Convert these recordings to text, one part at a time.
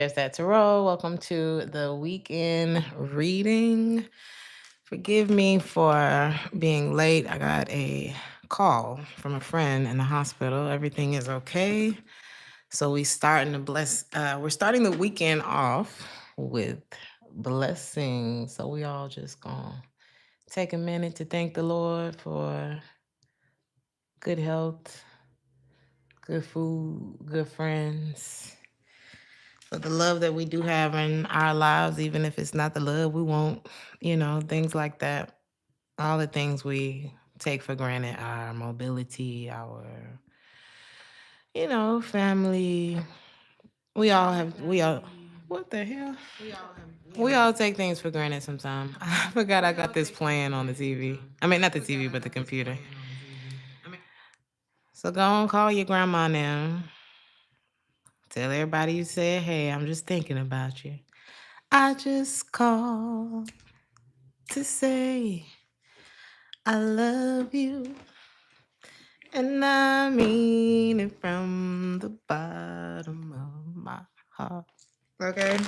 Theresthattarot. Welcome to the weekend reading. Forgive me for being late. I got a call from a friend in the hospital. Everything is okay. So we're starting the weekend off with blessings. So we all just gonna take a minute to thank the Lord for good health, good food, good friends, for the love that we do have in our lives, even if it's not the love we want, things like that. All the things we take for granted, our mobility, our, family. What the hell? We all take things for granted sometimes. I forgot I got this playing on the TV. I mean, not the TV, but the computer. So go on, call your grandma now. Tell everybody you said, hey, I'm just thinking about you. I just called to say I love you, and I mean it from the bottom of my heart. Okay.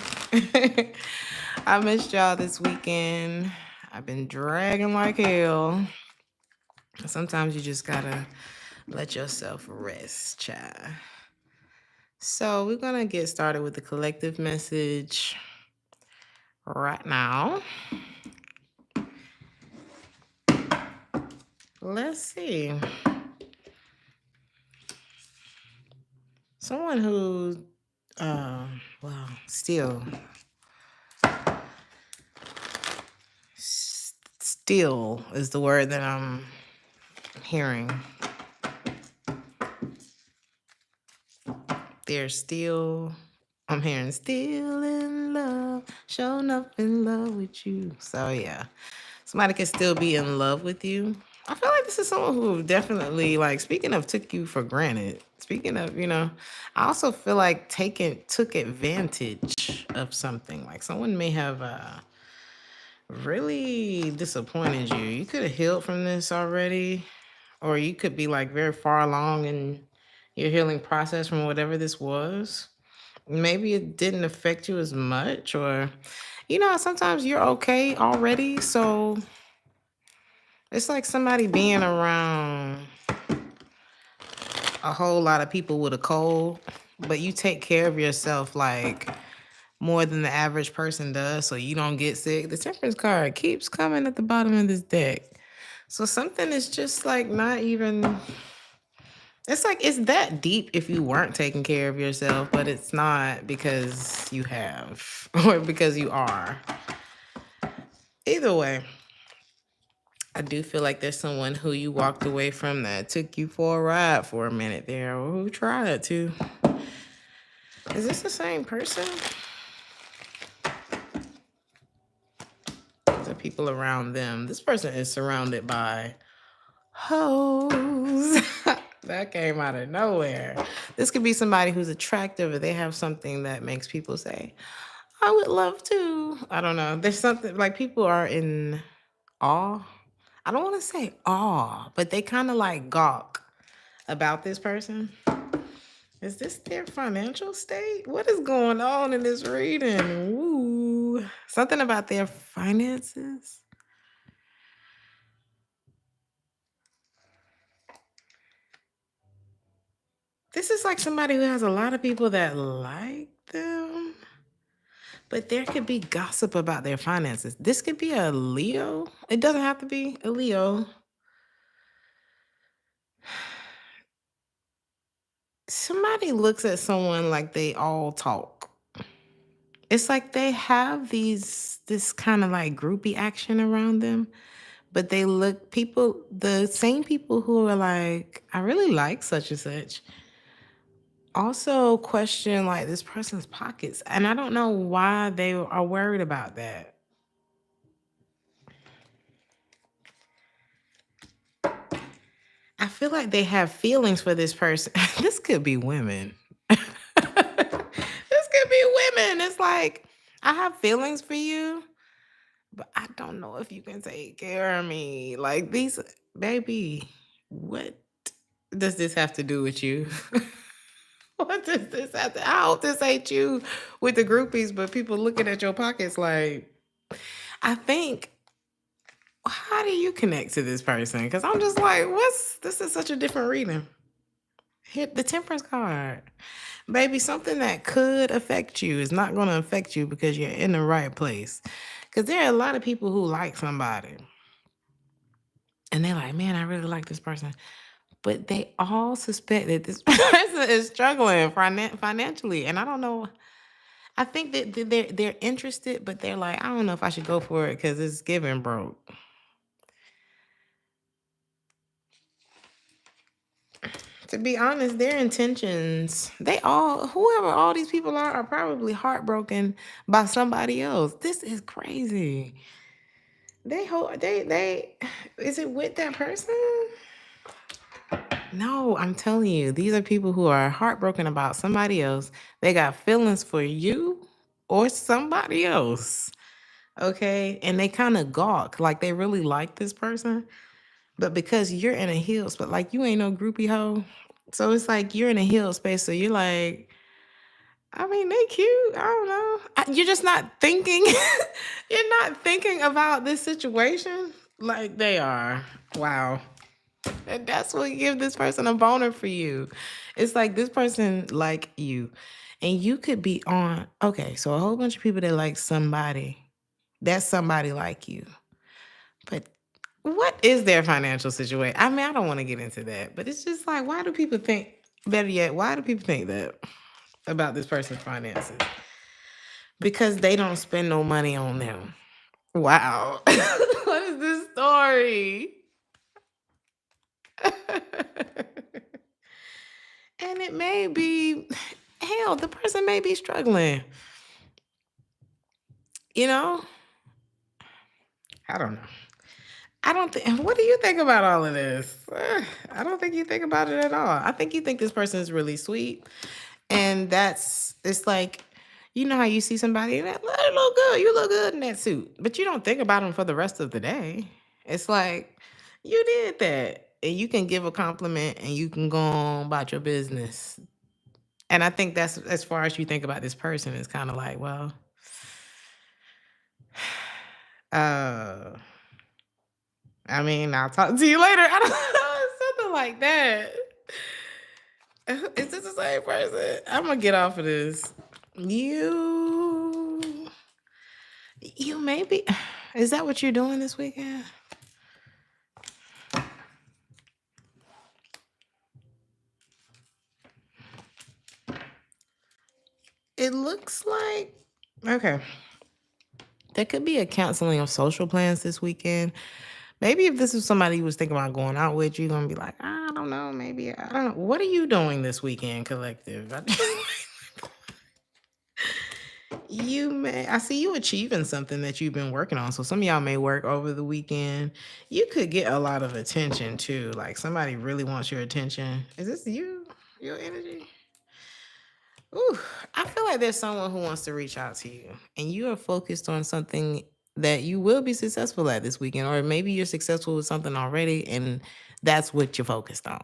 I missed y'all this weekend. I've been dragging like hell. Sometimes you just gotta let yourself rest, child. So we're gonna get started with the collective message right now. Let's see. Someone who, still is the word that I'm hearing. I'm hearing still in love, showing up in love with you. So yeah, somebody can still be in love with you. I feel like this is someone who definitely, like, speaking of took you for granted. Speaking of, I also feel like took advantage of something. Like someone may have really disappointed you. You could have healed from this already, or you could be like very far along in your healing process from whatever this was. Maybe it didn't affect you as much, or sometimes you're okay already. So it's like somebody being around a whole lot of people with a cold, but you take care of yourself like more than the average person does, so you don't get sick. The temperance card keeps coming at the bottom of this deck. So something is just like not even, it's like it's that deep if you weren't taking care of yourself, but it's not because you have or because you are. Either way, I do feel like there's someone who you walked away from that took you for a ride for a minute there, or who tried it to. Is this the same person? The people around them. This person is surrounded by hoes. That came out of nowhere. This could be somebody who's attractive, or they have something that makes people say, I would love to. I don't know. There's something like people are in awe. I don't want to say awe, but they kind of like gawk about this person. Is this their financial state? What is going on in this reading? Woo. Something about their finances. This is like somebody who has a lot of people that like them, but there could be gossip about their finances. This could be a Leo. It doesn't have to be a Leo. Somebody looks at someone like they all talk. It's like they have this kind of like groupie action around them, but the same people who are like, I really like such and such, also question like this person's pockets. And I don't know why they are worried about that. I feel like they have feelings for this person. This could be women. This could be women. It's like, I have feelings for you, but I don't know if you can take care of me. Like baby, what does this have to do with you? What does this have to? I hope this ain't you with the groupies, but people looking at your pockets like, I think, how do you connect to this person? Because I'm just like, this is such a different reading. Hit the temperance card. Baby, something that could affect you is not going to affect you because you're in the right place. Because there are a lot of people who like somebody and they're like, man, I really like this person. But they all suspect that this person is struggling financially. And I don't know. I think that they're interested, but they're like, I don't know if I should go for it because it's giving broke. To be honest, their intentions, whoever all these people are probably heartbroken by somebody else. This is crazy. They is it with that person? No, I'm telling you, these are people who are heartbroken about somebody else. They got feelings for you or somebody else. Okay. And they kind of gawk, like they really like this person. But because you're in a healed space, like you ain't no groupie hoe. So it's like you're in a healed space. So you're like, I mean, they cute. I don't know. You're just not thinking. You're not thinking about this situation like they are. Wow. And that's what give this person a boner for you. It's like this person like you. And you could be on, okay, so a whole bunch of people that like somebody, that's somebody like you. But what is their financial situation? I mean, I don't want to get into that, but it's just like, why do people think, better yet, why do people think that about this person's finances? Because they don't spend no money on them. Wow. What is this story? And it may be, hell, the person may be struggling. You know? I don't know. I don't think, what do you think about all of this? I don't think you think about it at all. I think you think this person is really sweet. And it's like, you know how you see somebody that look good, you look good in that suit, but you don't think about them for the rest of the day. It's like, you did that. And you can give a compliment and you can go on about your business. And I think that's as far as you think about this person, it's kind of like, well, uh, I mean, I'll talk to you later. I don't know, something like that. Is this the same person? I'm gonna get off of this. You, you maybe. Is that what you're doing this weekend? It looks like okay. There could be a counseling of social plans this weekend. Maybe if this is somebody who was thinking about going out with, you're gonna be like, I don't know, maybe I don't know. What are you doing this weekend, collective? I see you achieving something that you've been working on. So some of y'all may work over the weekend. You could get a lot of attention too. Like somebody really wants your attention. Is this you? Your energy? Ooh, I feel like there's someone who wants to reach out to you and you are focused on something that you will be successful at this weekend, or maybe you're successful with something already and that's what you're focused on.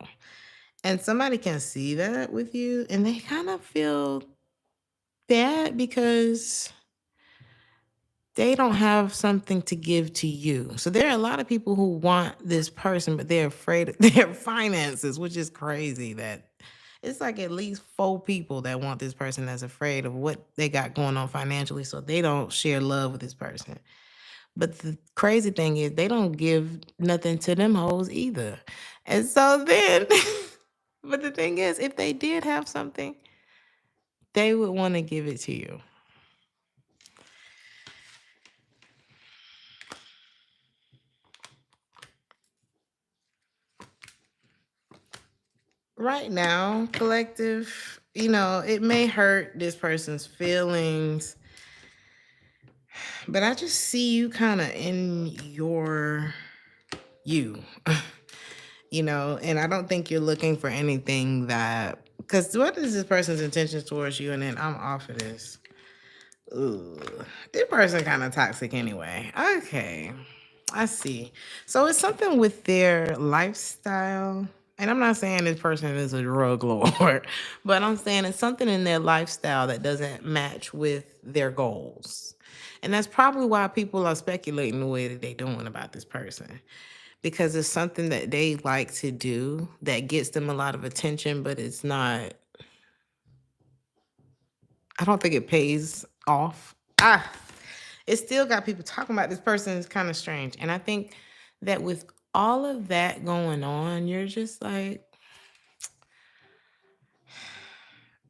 And somebody can see that with you and they kind of feel bad because they don't have something to give to you. So there are a lot of people who want this person, but they're afraid of their finances, which is crazy that it's like at least 4 people that want this person that's afraid of what they got going on financially. So they don't share love with this person. But the crazy thing is they don't give nothing to them hoes either. And so then, but the thing is, if they did have something, they would want to give it to you. Right now, collective, it may hurt this person's feelings, but I just see you kind of in you, and I don't think you're looking for anything because what is this person's intentions towards you? And then I'm off of this. Ooh, this person kind of toxic anyway. Okay, I see. So it's something with their lifestyle. And I'm not saying this person is a drug lord, but I'm saying it's something in their lifestyle that doesn't match with their goals. And that's probably why people are speculating the way that they're doing about this person. Because it's something that they like to do that gets them a lot of attention, but it's not, I don't think it pays off. It still got people talking about this person. Is kind of strange. And I think that with all of that going on, you're just like,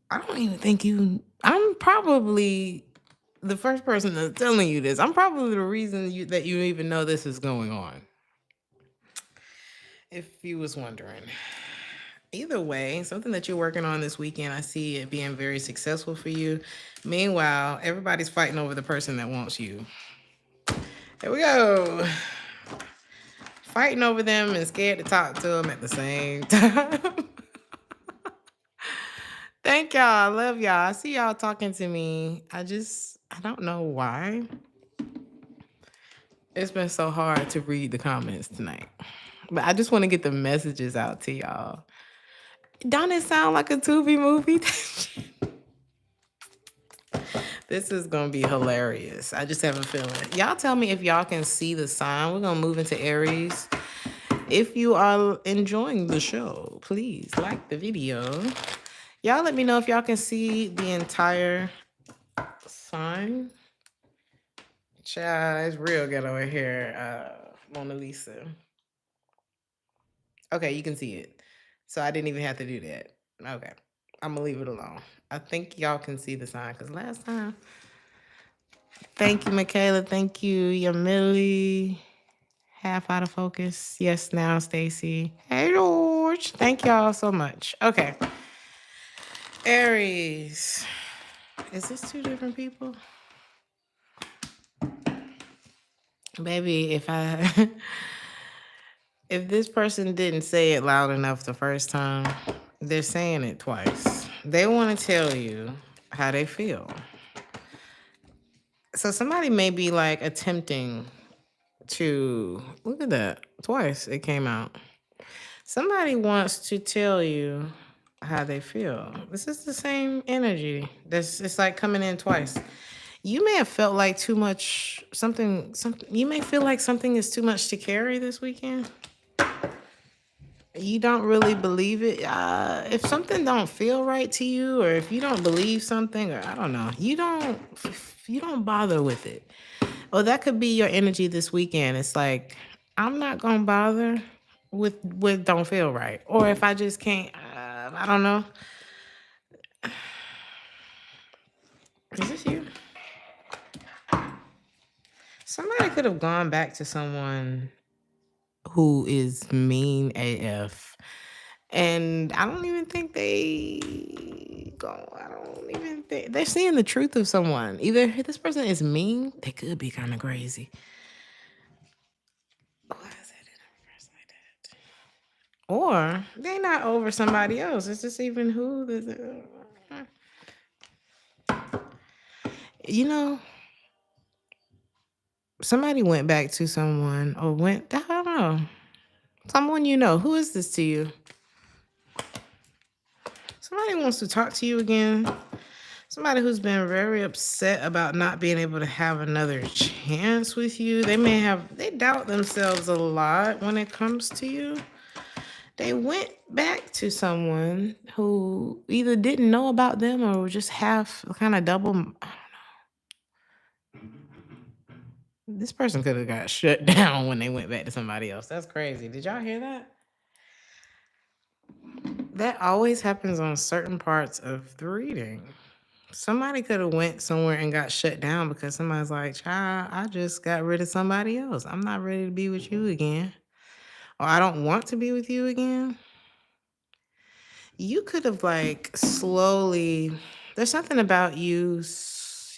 I don't even think I'm probably the first person that's telling you this. I'm probably the reason that you even know this is going on. If you was wondering. Either way, something that you're working on this weekend, I see it being very successful for you. Meanwhile, everybody's fighting over the person that wants you. Here we go. Fighting over them and scared to talk to them at the same time. Thank y'all. I love y'all. I see y'all talking to me. I don't know why. It's been so hard to read the comments tonight. But I just want to get the messages out to y'all. Don't it sound like a Tubi movie? This is going to be hilarious. I just have a feeling. Y'all tell me if y'all can see the sign. We're going to move into Aries. If you are enjoying the show, please like the video. Y'all let me know if y'all can see the entire sign. Child, it's real good over here, Mona Lisa. Okay, you can see it. So I didn't even have to do that. Okay, I'm going to leave it alone. I think y'all can see the sign because last time. Thank you, Michaela. Thank you, Yamili. Half out of focus. Yes, now, Stacy. Hey, George. Thank y'all so much. Okay. Aries. Is this two different people? Baby, if this person didn't say it loud enough the first time, they're saying it twice. They want to tell you how they feel. So somebody may be like attempting to, look at that, twice it came out. Somebody wants to tell you how they feel. This is the same energy. It's like coming in twice. You may have felt like too much, something, you may feel like something is too much to carry this weekend. You don't really believe it. If something don't feel right to you, or if you don't believe something, or I don't know, you don't bother with it. Or that could be your energy this weekend. It's like, I'm not gonna bother with what don't feel right. Or if I just can't, I don't know. Is this you? Somebody could have gone back to someone who is mean AF. And I don't even think they're seeing the truth of someone. Either this person is mean, they could be kind of crazy. Why is that in reverse like that? Or they're not over somebody else. It's just even who you know, somebody went back to someone or I don't know. Someone you know. Who is this to you? Somebody wants to talk to you again. Somebody who's been very upset about not being able to have another chance with you. They doubt themselves a lot when it comes to you. They went back to someone who either didn't know about them or just half kind of double. I don't know. This person could have got shut down when they went back to somebody else. That's crazy. Did y'all hear that? That always happens on certain parts of the reading. Somebody could have went somewhere and got shut down because somebody's like, child, I just got rid of somebody else. I'm not ready to be with you again. Or I don't want to be with you again. You could have like slowly, there's something about you.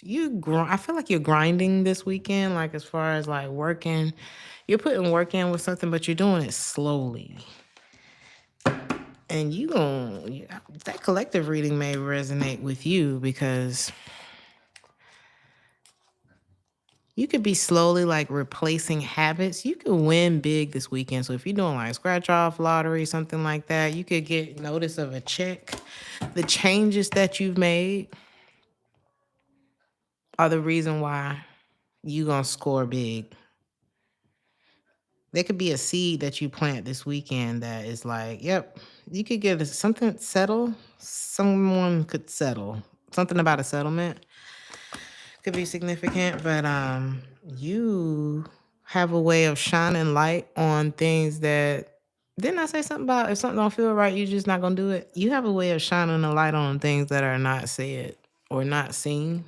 I feel like you're grinding this weekend, like as far as like working. You're putting work in with something, but you're doing it slowly. And that collective reading may resonate with you because You could be slowly like replacing habits. You could win big this weekend. So if you're doing like scratch off lottery, something like that, you could get notice of a check. The changes that you've made are the reason why you gonna score big. There could be a seed that you plant this weekend that is like, yep, you could get something settle. Someone could settle. Something about a settlement could be significant, but you have a way of shining light on things that, didn't I say something about if something don't feel right, you're just not gonna do it? You have a way of shining a light on things that are not said or not seen.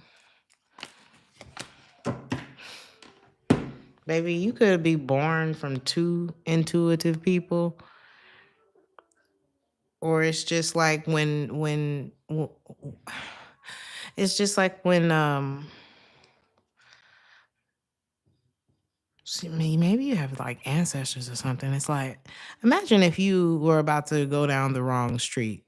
Baby, you could be born from two intuitive people, or it's just like it's just like when see, maybe you have like ancestors or something. It's like, imagine if you were about to go down the wrong street,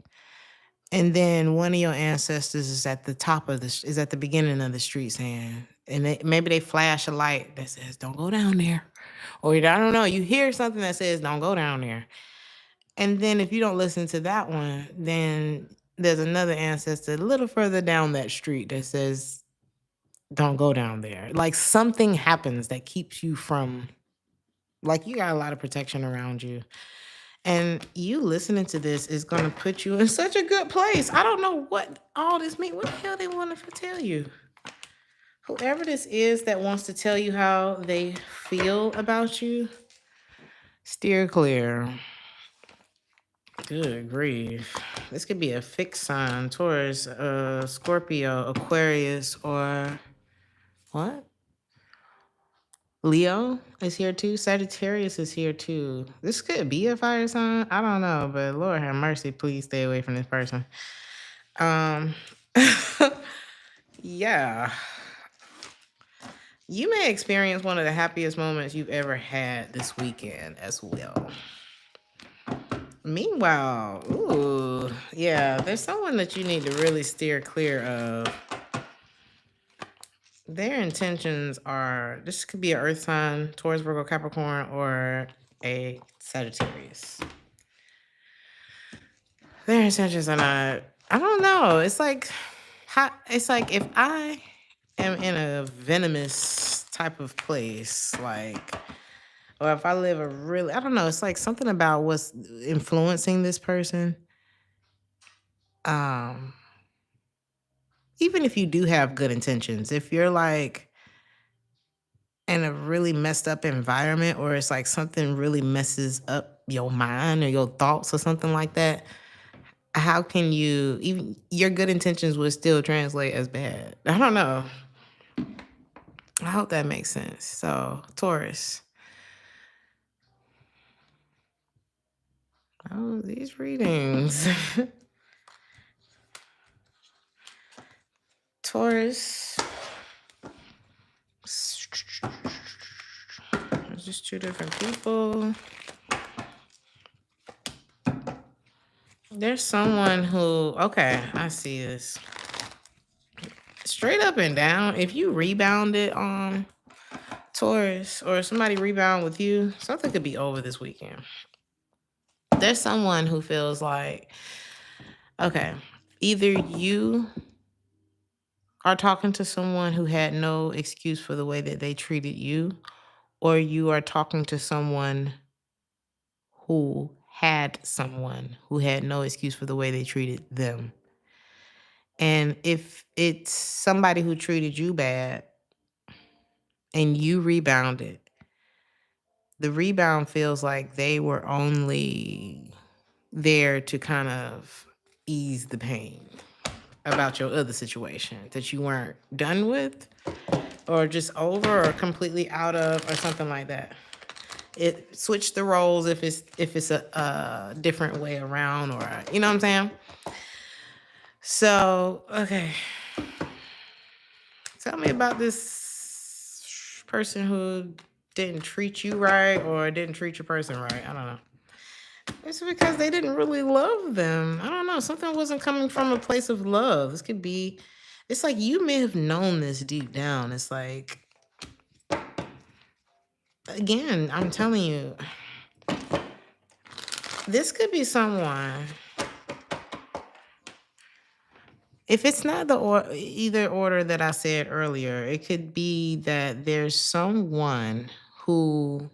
and then one of your ancestors is at the top of is at the beginning of the street saying, and maybe they flash a light that says, "Don't go down there," or I don't know. You hear something that says, "Don't go down there," and then if you don't listen to that one, then there's another ancestor a little further down that street that says, "Don't go down there." Like something happens that keeps you from, like, you got a lot of protection around you. And you listening to this is going to put you in such a good place. I don't know what all this means. What the hell they want to tell you? Whoever this is that wants to tell you how they feel about you, steer clear. Good grief. This could be a fixed sign: Taurus, Scorpio, Aquarius, or what? Leo is here too. Sagittarius is here too. This could be a fire sign. I don't know, but Lord have mercy, please stay away from this person. Yeah. You may experience one of the happiest moments you've ever had this weekend as well. Meanwhile, ooh, yeah, there's someone that you need to really steer clear of. Their intentions are, this could be an earth sign, Taurus, Virgo, Capricorn, or a Sagittarius. Their intentions are not, I don't know. It's like if I am in a venomous type of place, like, or if I live a really, I don't know, it's like something about what's influencing this person. Even if you do have good intentions, if you're like in a really messed up environment, or it's like something really messes up your mind or your thoughts or something like that, how can you, even your good intentions would still translate as bad? I don't know. I hope that makes sense. So, Taurus. Oh, these readings. Taurus. There's just two different people. There's someone who, okay, I see this. Straight up and down, if you rebounded on Taurus, or somebody rebound with you, something could be over this weekend. There's someone who feels like, okay, either you are talking to someone who had no excuse for the way that they treated you, or you are talking to someone who had someone who had no excuse for the way they treated them. And if it's somebody who treated you bad and you rebounded, the rebound feels like they were only there to kind of ease the pain about your other situation that you weren't done with, or just over, or completely out of, or something like that. It switched the roles if it's a different way around, or you know what I'm saying? So, okay. Tell me about this person who didn't treat you right, or didn't treat your person right. I don't know. It's because they didn't really love them. I don't know. Something wasn't coming from a place of love. This could be, it's like you may have known this deep down. It's like again, I'm telling you, this could be someone. If it's not the either order that I said earlier, it could be that there's someone who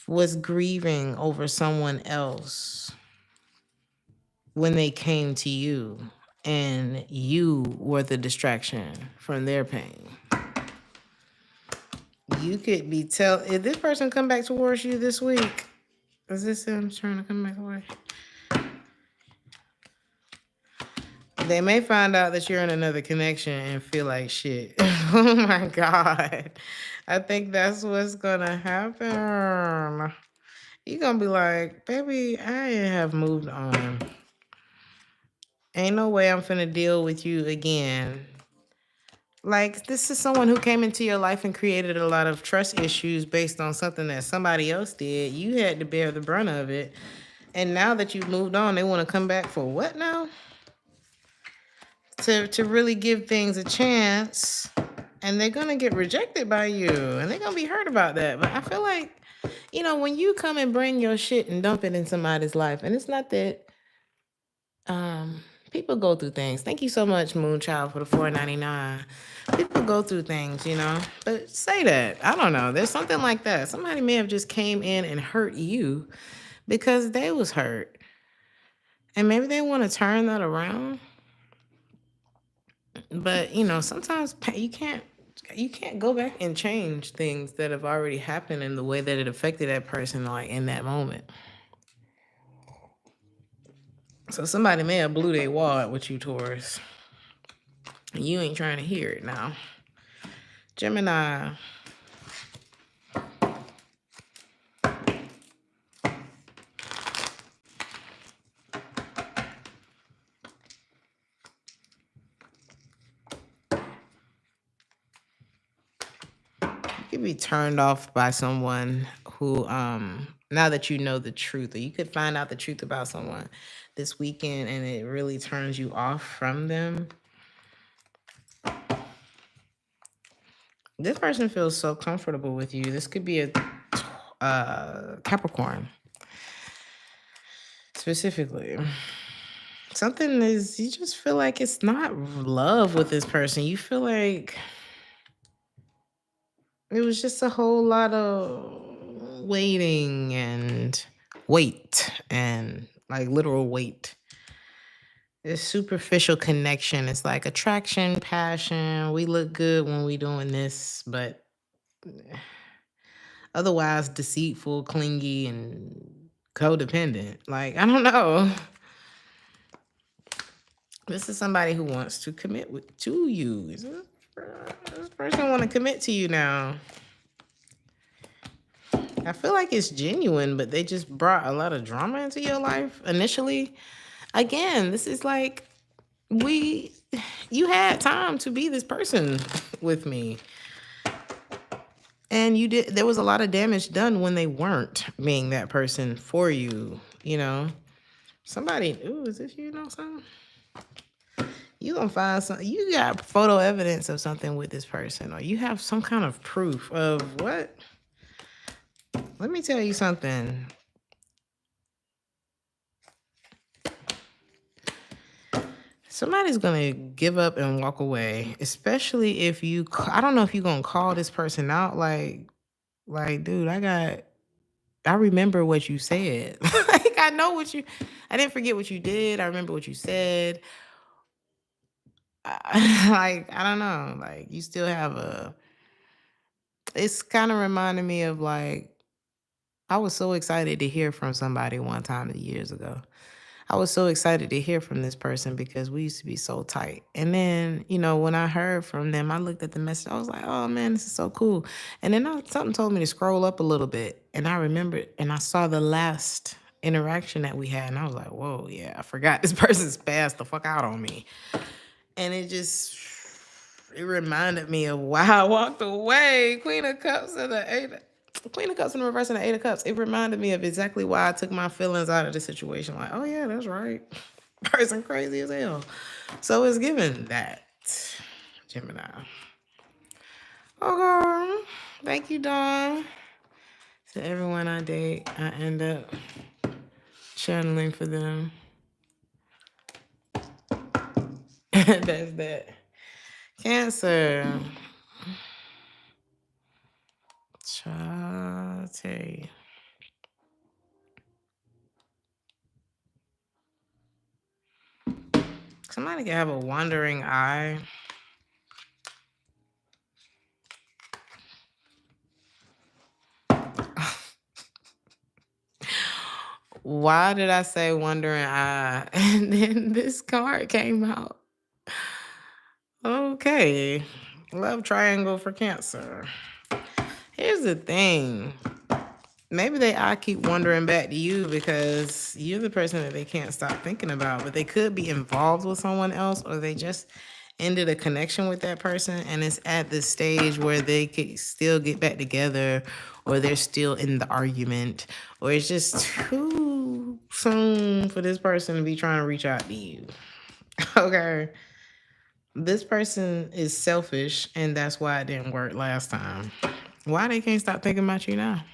was grieving over someone else when they came to you, and you were the distraction from their pain. You could be if this person come back towards you this week. Is this him trying to come back towards you? They may find out that you're in another connection and feel like shit. Oh my God. I think that's what's gonna happen. You're gonna be like, baby, I have moved on. Ain't no way I'm finna deal with you again. Like, this is someone who came into your life and created a lot of trust issues based on something that somebody else did. You had to bear the brunt of it. And now that you've moved on, they want to come back for what now? To really give things a chance, and they're gonna get rejected by you, and they're gonna be hurt about that. But I feel like, when you come and bring your shit and dump it in somebody's life, and it's not that people go through things. Thank you so much, Moonchild, for the $4.99. People go through things, but say that. I don't know. There's something like that. Somebody may have just came in and hurt you because they was hurt, and maybe they want to turn that around. But sometimes you can't go back and change things that have already happened in the way that it affected that person, like in that moment. So somebody may have blew their wad with you, Taurus, and you ain't trying to hear it now. Gemini. You could be turned off by someone who, now that you know the truth, or you could find out the truth about someone this weekend and it really turns you off from them. This person feels so comfortable with you. This could be a Capricorn specifically. Something is, you just feel like it's not love with this person. You feel like it was just a whole lot of waiting and wait, and like literal wait. This superficial connection. It's like attraction, passion. We look good when we doing this, but otherwise deceitful, clingy, and codependent. Like, I don't know. This is somebody who wants to commit to you. This person want to commit to you now. I feel like it's genuine, but they just brought a lot of drama into your life initially. Again, this is like, you had time to be this person with me. And there was a lot of damage done when they weren't being that person for you, Somebody, is this something? You gonna find something. You got photo evidence of something with this person, or you have some kind of proof of what? Let me tell you something. Somebody's gonna give up and walk away, especially if I don't know if you're gonna call this person out, like, dude, I remember what you said. Like, I didn't forget what you did. I remember what you said. Like, I don't know. Like, you still have it's kind of reminding me of, like, I was so excited to hear from somebody one time years ago. I was so excited to hear from this person because we used to be so tight. And then, when I heard from them, I looked at the message. I was like, oh, man, this is so cool. And then something told me to scroll up a little bit. And I remembered, and I saw the last interaction that we had. And I was like, whoa, yeah, I forgot this person's passed the fuck out on me. And it reminded me of why I walked away. Queen of Cups and Queen of Cups in reverse and the Eight of Cups. It reminded me of exactly why I took my feelings out of the situation. Like, oh yeah, that's right. Person crazy as hell. So it's given that, Gemini. Okay. Thank you, Dawn. To everyone I date, I end up channeling for them. That's that. Cancer. Chate. Somebody can have a wandering eye. Why did I say wandering eye? And then this card came out. Okay. Love triangle for Cancer. Here's the thing. Maybe they I keep wandering back to you because you're the person that they can't stop thinking about, but they could be involved with someone else, or they just ended a connection with that person and it's at the stage where they could still get back together, or they're still in the argument, or it's just too soon for this person to be trying to reach out to you. Okay. This person is selfish and that's why it didn't work last time. Why they can't stop thinking about you now?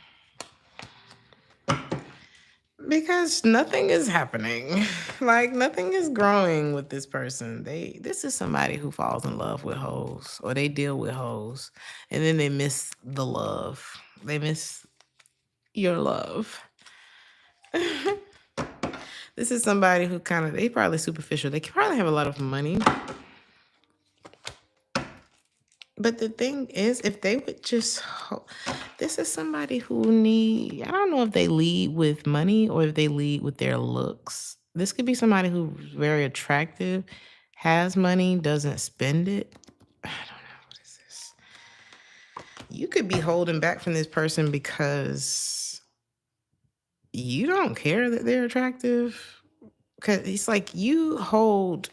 Because nothing is happening. Like nothing is growing with this person. This is somebody who falls in love with hoes, or they deal with hoes, and then they miss the love. They miss your love. This is somebody who they probably superficial. They probably have a lot of money. But the thing is, if they would just, this is somebody who I don't know if they lead with money or if they lead with their looks. This could be somebody who's very attractive, has money, doesn't spend it. I don't know. What is this? You could be holding back from this person because you don't care that they're attractive. Because it's like you hold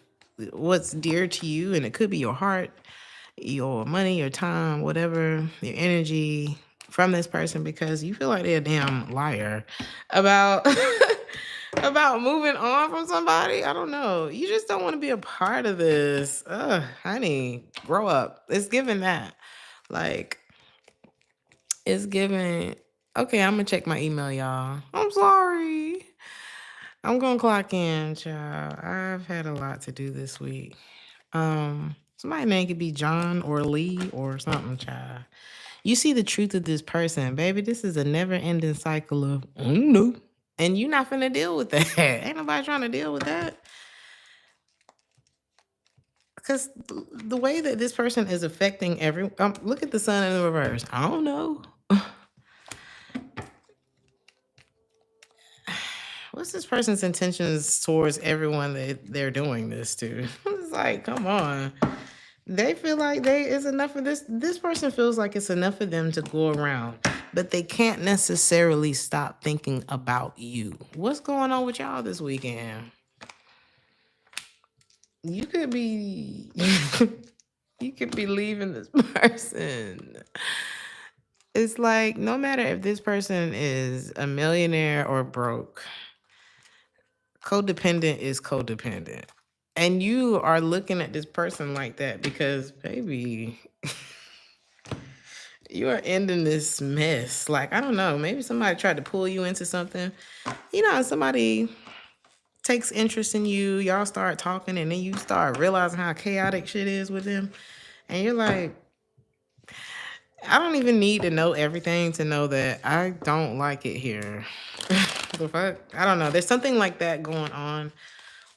what's dear to you, and it could be your heart, your money, your time, whatever, your energy from this person because you feel like they're a damn liar about about moving on from somebody. I don't know. You just don't want to be a part of this. Ugh, honey, grow up. It's giving that. Like, it's giving. Okay, I'm gonna check my email, y'all. I'm sorry. I'm gonna clock in, child. I've had a lot to do this week. Somebody's name could be John or Lee or something, child. You see the truth of this person, baby. This is a never-ending cycle of no. And you're not finna deal with that. Ain't nobody trying to deal with that. Because the way that this person is affecting everyone, look at the sun in the reverse. I don't know. What's this person's intentions towards everyone that they're doing this to? It's like, come on. They feel like it's enough of this. This person feels like it's enough for them to go around, but they can't necessarily stop thinking about you. What's going on with y'all this weekend? You could be you could be leaving this person. It's like no matter if this person is a millionaire or broke, codependent is codependent. And you are looking at this person like that because, baby, you are ending this mess. Like, I don't know, maybe somebody tried to pull you into something. You know, somebody takes interest in you, y'all start talking, and then you start realizing how chaotic shit is with them. And you're like, I don't even need to know everything to know that I don't like it here. The fuck? I don't know. There's something like that going on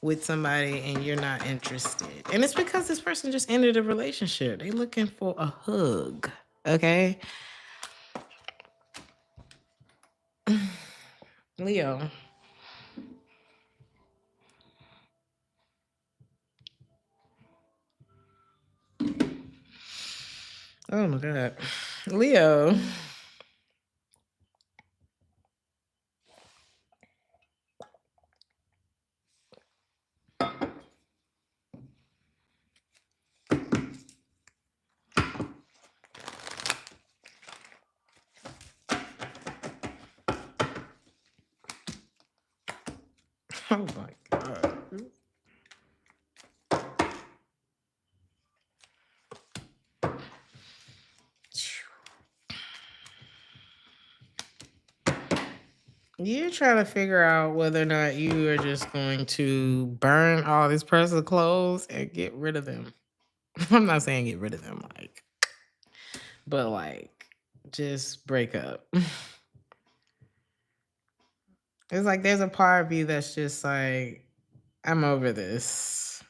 with somebody and you're not interested. And it's because this person just ended a relationship. They looking for a hug. Okay? Leo. Oh my God. Leo. Oh my God. You're trying to figure out whether or not you are just going to burn all this person's clothes and get rid of them. I'm not saying get rid of them, like, but like, just break up. It's like there's a part of you that's just like, I'm over this.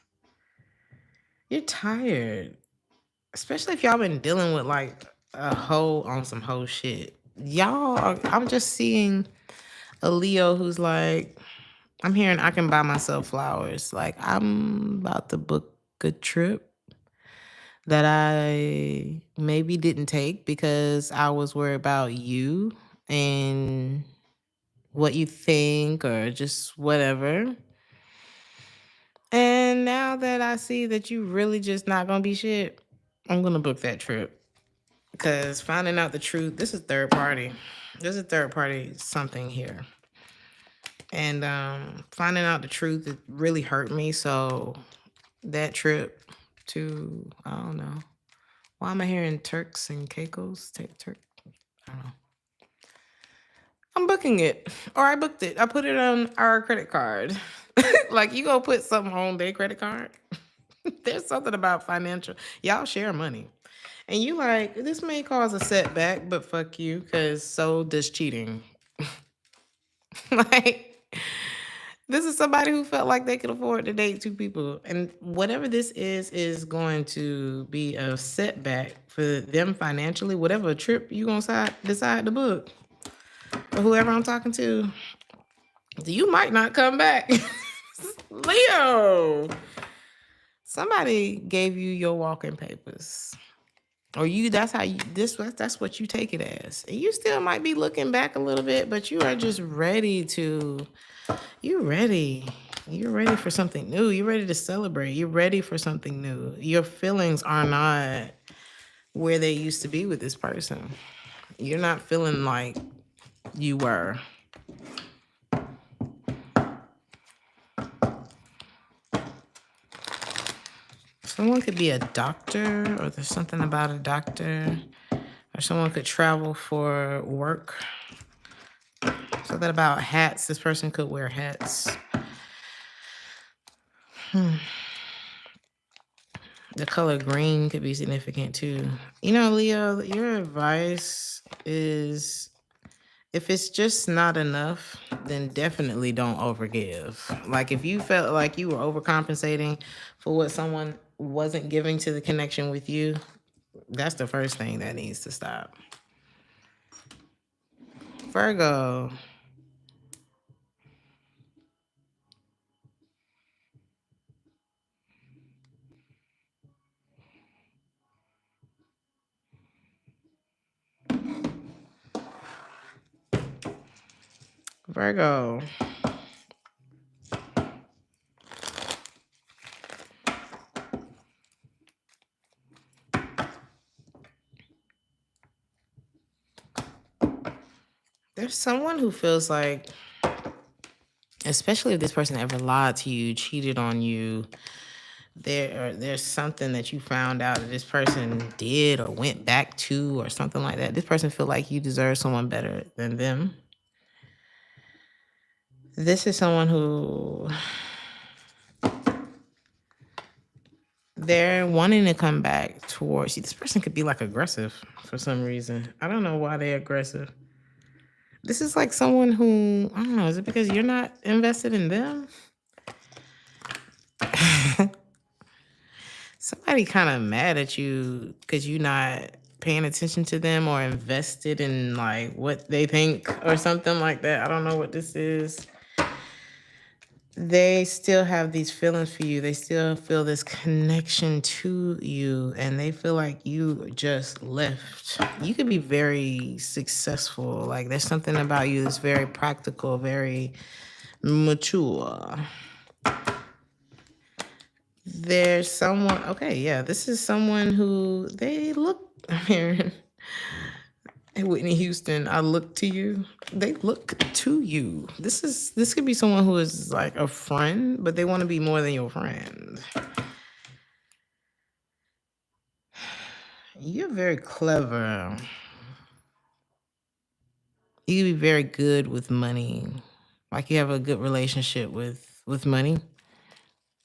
You're tired, especially if y'all been dealing with like a hoe on some hoe shit. I'm just seeing a Leo who's like, I'm hearing I can buy myself flowers. Like, I'm about to book a trip that I maybe didn't take because I was worried about you and what you think or just whatever. And now that I see that you really just not gonna be shit, I'm gonna book that trip. Because finding out the truth, this is third party. There's a third party something here. And finding out the truth, it really hurt me. So that trip to, I don't know. Why am I hearing Turks and Caicos? Turk. I don't know. I'm booking it. Or I booked it. I put it on our credit card. Like, you go put something on their credit card. There's something about financial. Y'all share money. And you like, this may cause a setback, but fuck you, because so does cheating. Like, this is somebody who felt like they could afford to date two people. And whatever this is going to be a setback for them financially. Whatever trip you going to decide to book. Or whoever I'm talking to, you might not come back. Leo. Somebody gave you your walking papers. Or that's what you take it as. And you still might be looking back a little bit, but you are just ready to, you're ready. You're ready for something new. You're ready to celebrate. You're ready for something new. Your feelings are not where they used to be with this person. You're not feeling like you were. Someone could be a doctor, or there's something about a doctor, or someone could travel for work. Something about hats. This person could wear hats. The color green could be significant too. You know, Leo, your advice is, if it's just not enough, then definitely don't overgive. Like, if you felt like you were overcompensating for what someone wasn't giving to the connection with you, that's the first thing that needs to stop. Virgo. Virgo. There's someone who feels like, especially if this person ever lied to you, cheated on you, there's something that you found out that this person did or went back to or something like that. This person feel like you deserve someone better than them. This is someone who they're wanting to come back towards you. This person could be like aggressive for some reason. I don't know why they're aggressive. This is like someone who, I don't know, is it because you're not invested in them? Somebody kind of mad at you because you're not paying attention to them or invested in like what they think or something like that. I don't know what this is. They still have these feelings for you. They still feel this connection to you, and they feel like you just left. You could be very successful. Like, there's something about you that's very practical, very mature. There's someone, okay, yeah, this is someone who they look here. Whitney Houston, I look to you. They look to you. This could be someone who is like a friend, but they want to be more than your friend. You're very clever. You can be very good with money. Like you have a good relationship with money.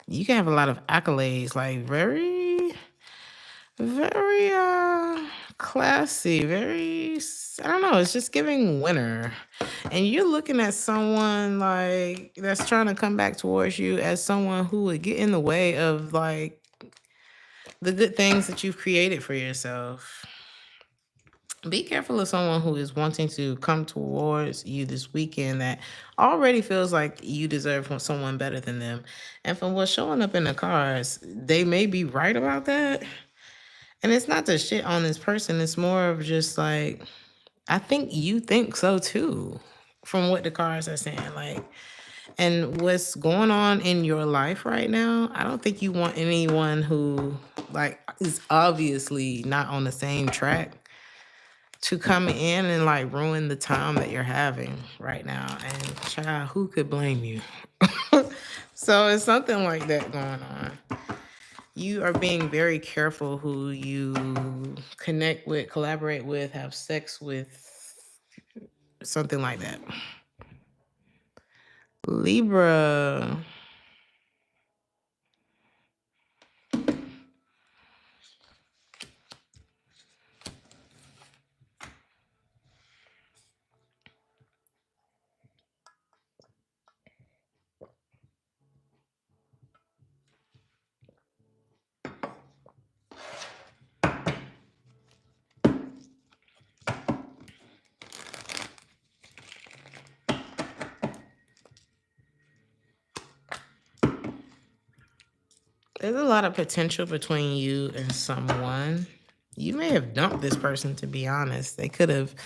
You can have a lot of accolades, like very, very classy, I don't know, it's just giving winner. And you're looking at someone like that's trying to come back towards you as someone who would get in the way of like the good things that you've created for yourself. Be careful of someone who is wanting to come towards you this weekend that already feels like you deserve someone better than them. And from what's showing up in the cards, they may be right about that. And it's not to shit on this person. It's more of just like, I think you think so too, from what the cards are saying. Like, and what's going on in your life right now, I don't think you want anyone who like is obviously not on the same track to come in and like ruin the time that you're having right now. And child, who could blame you? So it's something like that going on. You are being very careful who you connect with, collaborate with, have sex with, something like that. Libra. There's a lot of potential between you and someone. You may have dumped this person, to be honest. They could have.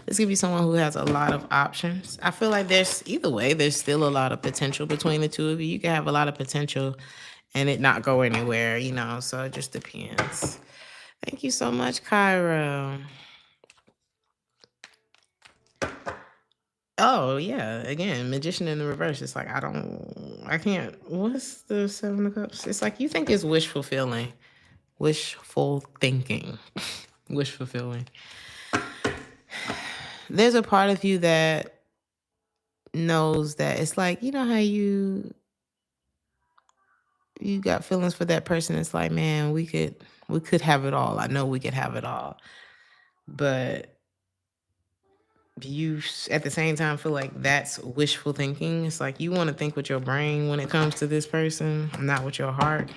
This could be someone who has a lot of options. I feel like there's either way, there's still a lot of potential between the two of you. You can have a lot of potential and it not go anywhere, you know, so it just depends. Thank you so much, Cairo. Oh, yeah. Again, magician in the reverse. It's like, I can't. What's the Seven of Cups? It's like you think it's wish fulfilling. Wishful thinking. Wish fulfilling. There's a part of you that knows that it's like, you know how you got feelings for that person. It's like, man, we could have it all. I know we could have it all. But you at the same time feel like that's wishful thinking. It's like you want to think with your brain when it comes to this person, not with your heart.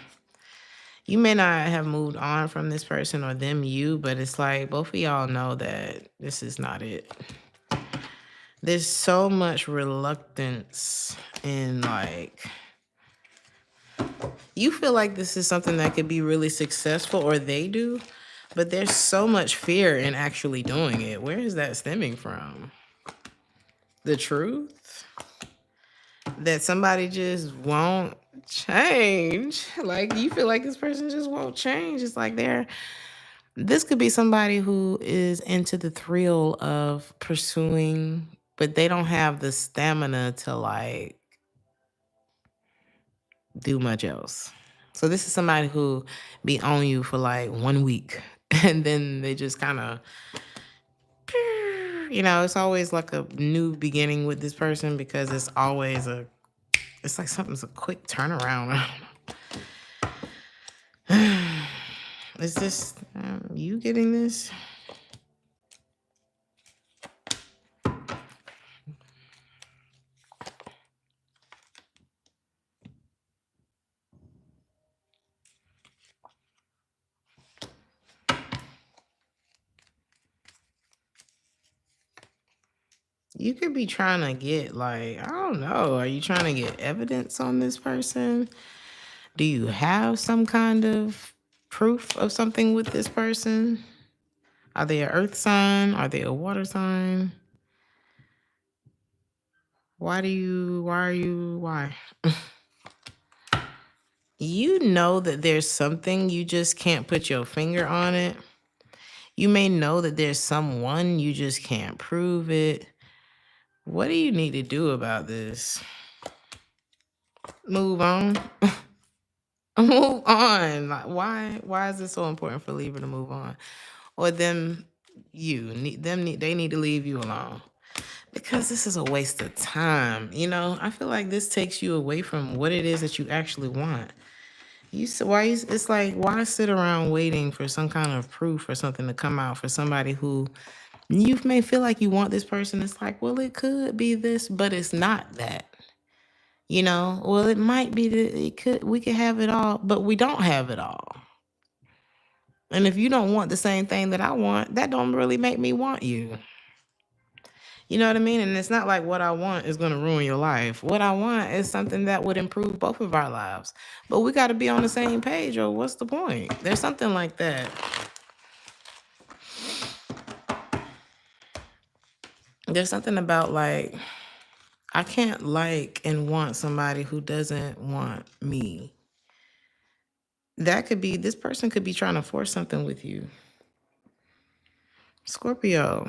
You may not have moved on from this person or them you, but it's like both of y'all know that this is not it. There's so much reluctance in like, you feel like this is something that could be really successful, or they do, but there's so much fear in actually doing it. Where is that stemming from? The truth? That somebody just won't change. Like you feel like this person just won't change. It's like this could be somebody who is into the thrill of pursuing, but they don't have the stamina to like do much else. So this is somebody who be on you for like 1 week and then they just kind of, you know, it's always like a new beginning with this person because it's always it's like something's a quick turnaround. Is this you getting this? You could be trying to get like, I don't know, are you trying to get evidence on this person? Do you have some kind of proof of something with this person? Are they an earth sign? Are they a water sign? Why? You know that there's something, you just can't put your finger on it. You may know that there's someone, you just can't prove it. What do you need to do about this? Move on. Move on. Like, why is it so important for Libra to move on? Or they need to leave you alone. Because this is a waste of time. I feel like this takes you away from what it is that you actually want. It's like, why sit around waiting for some kind of proof or something to come out for somebody who you may feel like you want this person? It's like, well, it could be this, but it's not that. Well, it might be that we could have it all, but we don't have it all. And if you don't want the same thing that I want, that don't really make me want you. You know what I mean? And it's not like what I want is going to ruin your life. What I want is something that would improve both of our lives. But we got to be on the same page, or what's the point? There's something like that. There's something about like, I can't like and want somebody who doesn't want me. This person could be trying to force something with you. Scorpio.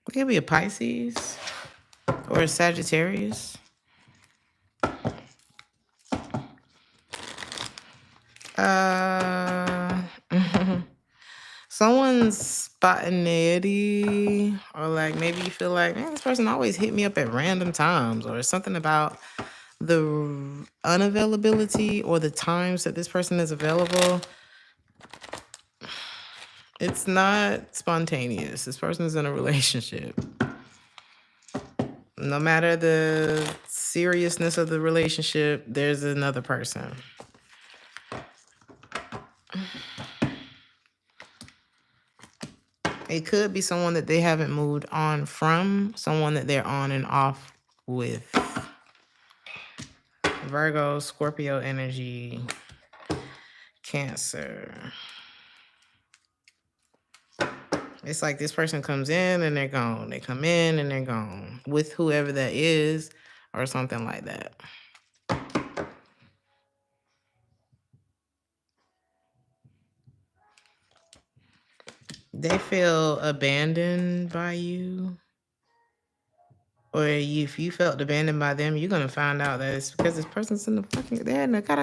It could be a Pisces or a Sagittarius. Someone's spontaneity, or like maybe you feel like, man, this person always hit me up at random times, or something about the unavailability or the times that this person is available. It's not spontaneous. This person is in a relationship. No matter the seriousness of the relationship, there's another person. It could be someone that they haven't moved on from, someone that they're on and off with. Virgo, Scorpio energy, Cancer. It's like this person comes in and they're gone. They come in and they're gone with whoever that is, or something like that. They feel abandoned by you. Or if you felt abandoned by them, you're gonna find out that it's because this person's in the fucking they got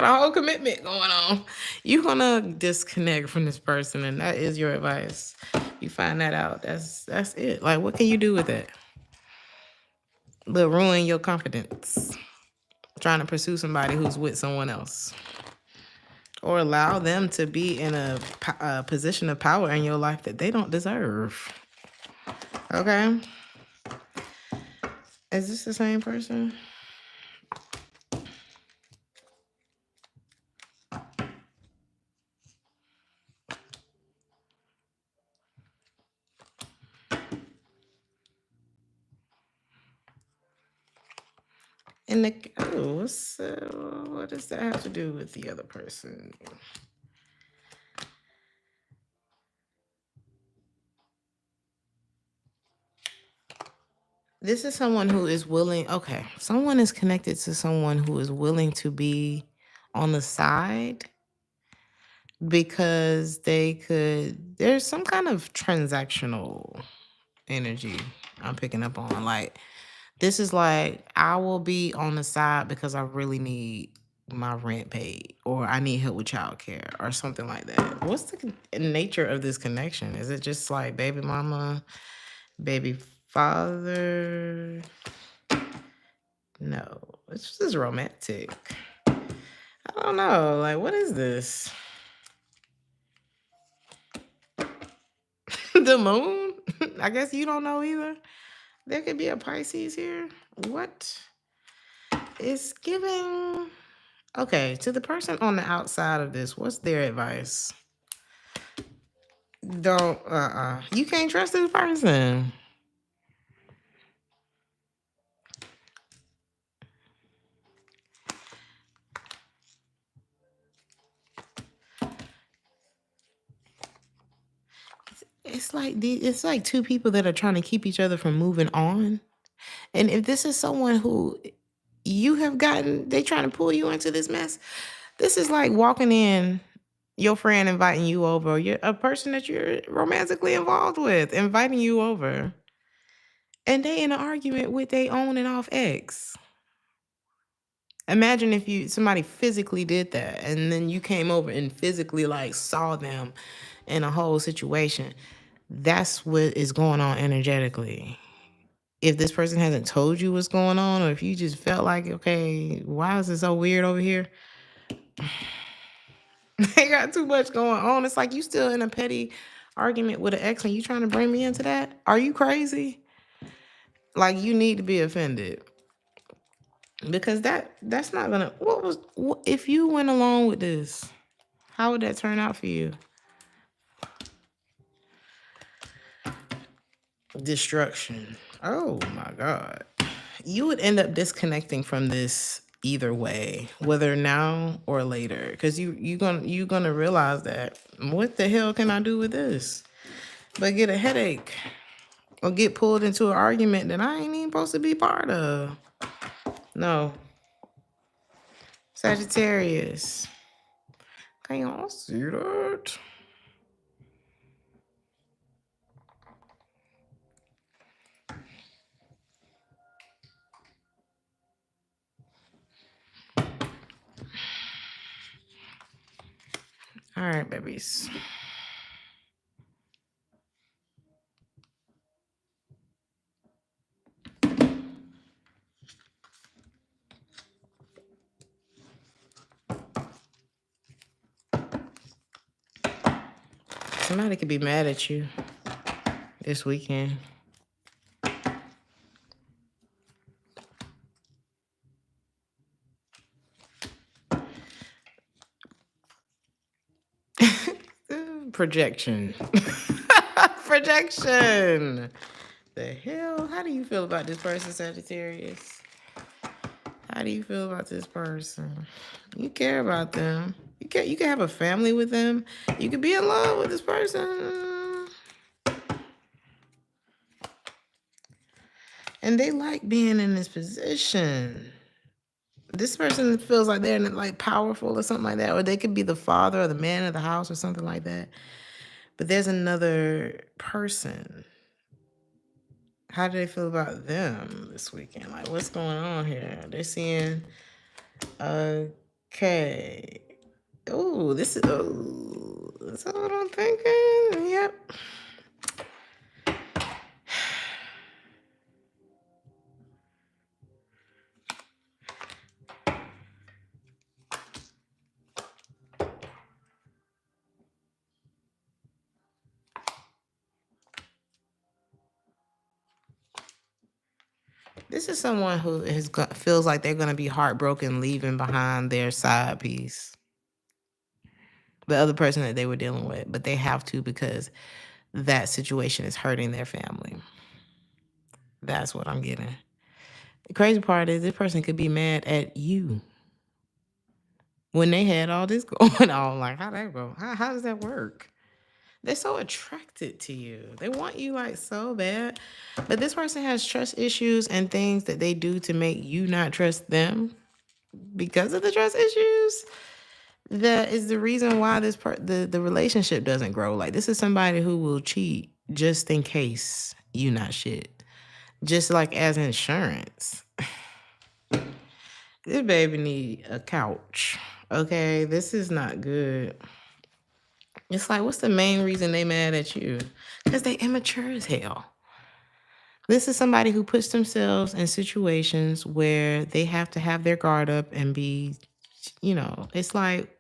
a whole commitment going on. You're gonna disconnect from this person, and that is your advice. You find that out. That's it. Like, what can you do with it? But ruin your confidence trying to pursue somebody who's with someone else, or allow them to be in a position of power in your life that they don't deserve. Okay. Is this the same person? And what does that have to do with the other person? This is someone who is willing. Okay, someone is connected to someone who is willing to be on the side because there's some kind of transactional energy I'm picking up on. Like, this is like, I will be on the side because I really need my rent paid, or I need help with childcare, or something like that. What's the nature of this connection? Is it just like baby mama, baby father? No, this is romantic. I don't know. Like, what is this? The moon? I guess you don't know either. There could be a Pisces here. What is giving? Okay, to the person on the outside of this, what's their advice? Don't, you can't trust this person. It's like two people that are trying to keep each other from moving on. And if this is someone who you have gotten, they trying to pull you into this mess. This is like walking in, your friend inviting you over, a person that you're romantically involved with, inviting you over, and they in an argument with their on and off ex. Imagine if somebody physically did that and then you came over and physically like saw them in a whole situation. That's what is going on energetically. If this person hasn't told you what's going on, or if you just felt like, okay, why is it so weird over here? They got too much going on. It's like you still in a petty argument with an ex and you trying to bring me into that? Are you crazy? Like you need to be offended. Because that's not gonna if you went along with this, how would that turn out for you? Destruction. Oh my God. You would end up disconnecting from this either way, whether now or later. Because you're gonna realize that what the hell can I do with this? But get a headache or get pulled into an argument that I ain't even supposed to be part of. No. Sagittarius. Can y'all see that? All right, babies. Somebody could be mad at you this weekend. Projection. Projection. The hell? How do you feel about this person, Sagittarius? How do you feel about this person? You care about them. You can have a family with them. You could be in love with this person. And they like being in this position. This person feels like they're like powerful or something like that. Or they could be the father or the man of the house or something like that. But there's another person. How do they feel about them this weekend? Like, what's going on here? They're seeing, okay. Oh, that's what I'm thinking. Yep. This is someone who feels like they're going to be heartbroken leaving behind their side piece. The other person that they were dealing with, but they have to because that situation is hurting their family. That's what I'm getting. The crazy part is this person could be mad at you when they had all this going on. Like, how'd that go? How does that work? They're so attracted to you. They want you like so bad. But this person has trust issues and things that they do to make you not trust them because of the trust issues. That is the reason why the relationship doesn't grow. Like, this is somebody who will cheat just in case you not shit. Just like as insurance. This baby need a couch. Okay, this is not good. It's like, what's the main reason they mad at you? Because they immature as hell. This is somebody who puts themselves in situations where they have to have their guard up and be, it's like,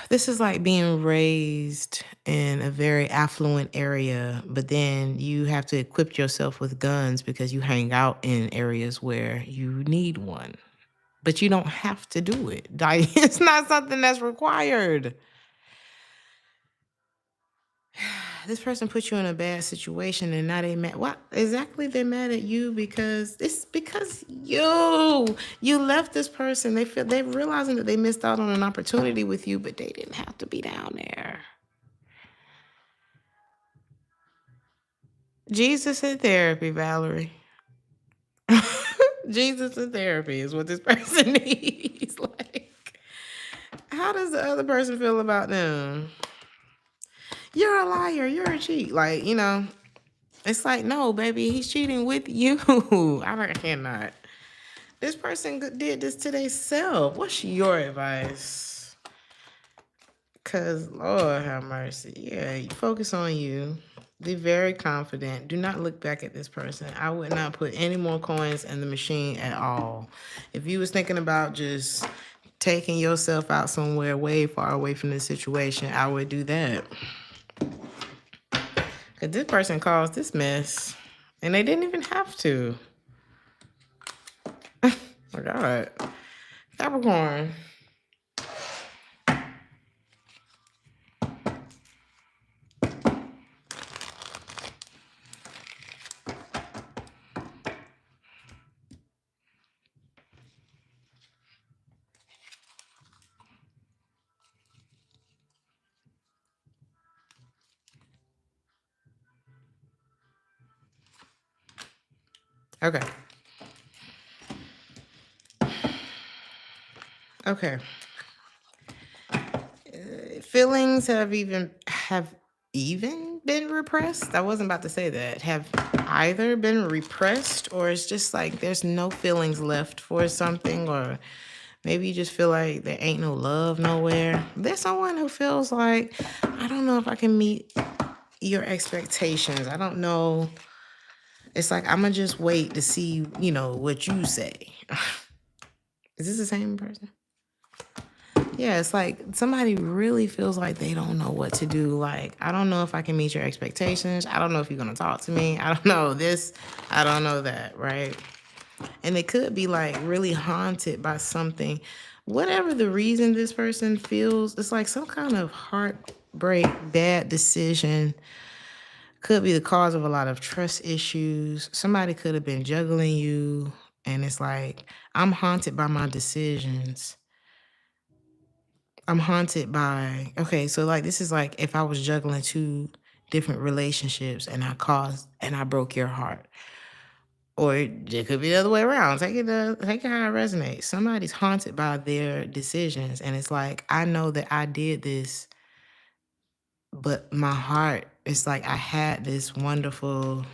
this is like being raised in a very affluent area, but then you have to equip yourself with guns because you hang out in areas where you need one. But you don't have to do it. Like, it's not something that's required. This person put you in a bad situation and now they mad. What exactly? They're mad at you because you left this person. They're realizing that they missed out on an opportunity with you, but they didn't have to be down there. Jesus in therapy, Valerie. Jesus in therapy is what this person needs. Like, how does the other person feel about them? You're a liar. You're a cheat. Like, it's like, no, baby, he's cheating with you. I cannot. This person did this to themselves. What's your advice? Because, Lord have mercy. Yeah, you focus on you. Be very confident. Do not look back at this person. I would not put any more coins in the machine at all. If you was thinking about just taking yourself out somewhere way far away from this situation, I would do that. Because this person caused this mess. And they didn't even have to. Oh, my God. Capricorn. Okay. Okay. Feelings have even been repressed. I wasn't about to say that. Have either been repressed, or it's just like there's no feelings left for something, or maybe you just feel like there ain't no love nowhere. There's someone who feels like, I don't know if I can meet your expectations. I don't know. It's like I'm gonna just wait to see, what you say. Is this the same person? Yeah, it's like somebody really feels like they don't know what to do. Like, I don't know if I can meet your expectations. I don't know if you're going to talk to me. I don't know this. I don't know that, right? And they could be like really haunted by something. Whatever the reason this person feels, it's like some kind of heartbreak, bad decision. Could be the cause of a lot of trust issues. Somebody could have been juggling you. And it's like, I'm haunted by my decisions. I'm haunted by, okay, so like this is like if I was juggling two different relationships and I broke your heart. Or it could be the other way around. Take it how it resonates. Somebody's haunted by their decisions. And it's like, I know that I did this, but my heart, it's like I had this wonderful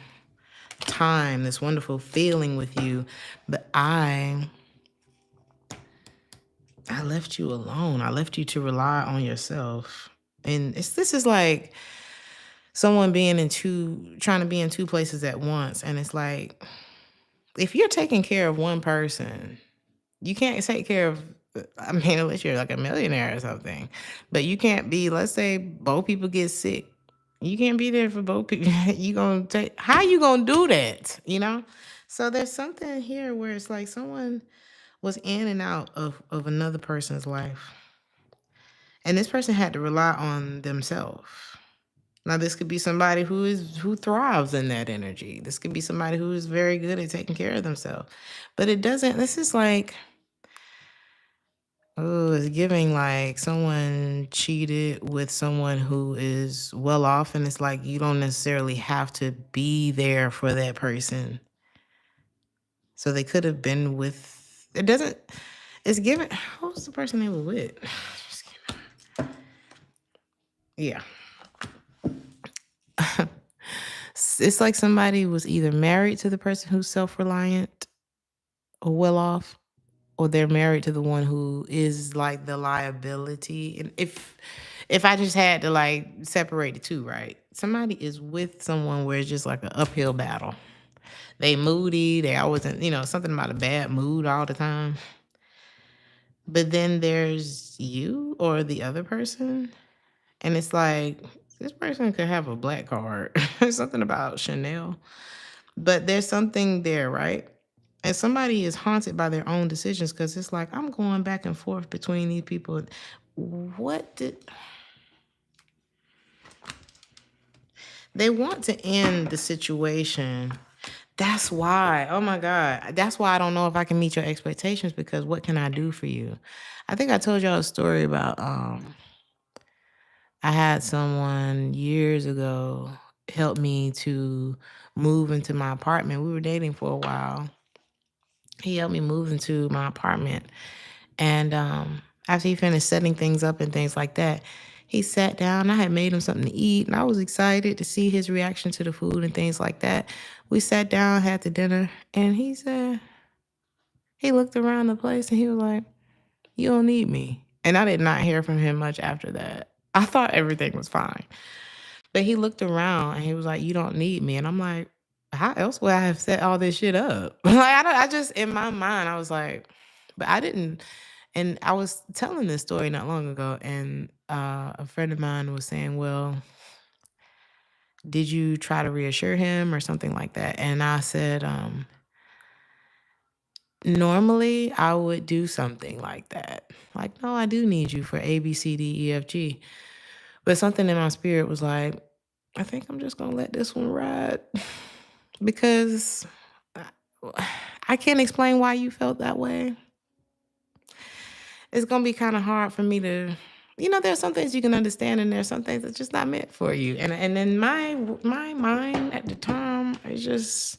time, this wonderful feeling with you, but I left you alone. I left you to rely on yourself. And this is like someone trying to be in two places at once. And it's like, if you're taking care of one person, you can't take care of, I mean, unless you're like a millionaire or something, but you can't be, let's say both people get sick. You can't be there for both people. How you gonna do that? So there's something here where it's like someone was in and out of another person's life. And this person had to rely on themselves. Now, this could be somebody who thrives in that energy. This could be somebody who is very good at taking care of themselves. But this is like, oh, it's giving like someone cheated with someone who is well off. And it's like, you don't necessarily have to be there for that person. So they could have been it's giving, who's the person they were with? Yeah. It's like somebody was either married to the person who's self-reliant or well off, or they're married to the one who is like the liability. And if I just had to like separate the two, right? Somebody is with someone where it's just like an uphill battle. They moody, they always something about a bad mood all the time. But then there's you or the other person. And it's like, this person could have a black card. Something about Chanel. But there's something there, right? And somebody is haunted by their own decisions because it's like, I'm going back and forth between these people. They want to end the situation. That's why. Oh my God. That's why I don't know if I can meet your expectations, because what can I do for you? I think I told y'all a story about I had someone years ago help me to move into my apartment. We were dating for a while. He helped me move into my apartment. And after he finished setting things up and things like that, he sat down. I had made him something to eat, and I was excited to see his reaction to the food and things like that. We sat down, had the dinner, and he said, He looked around the place and he was like, "You don't need me." And I did not hear from him much after that. I thought everything was fine. But he looked around and he was like, "You don't need me." And I'm like, how else would I have set all this shit up? Like, I just, in my mind, I was like, but I didn't. And I was telling this story not long ago, and a friend of mine was saying, "Well, did you try to reassure him or something like that?" And I said, normally I would do something like that. Like, no, I do need you for A, B, C, D, E, F, G. But something in my spirit was like, I think I'm just gonna let this one ride because I can't explain why you felt that way. It's gonna be kind of hard for me to, there's some things you can understand, and there's some things that's just not meant for you. And in my mind at the time, it just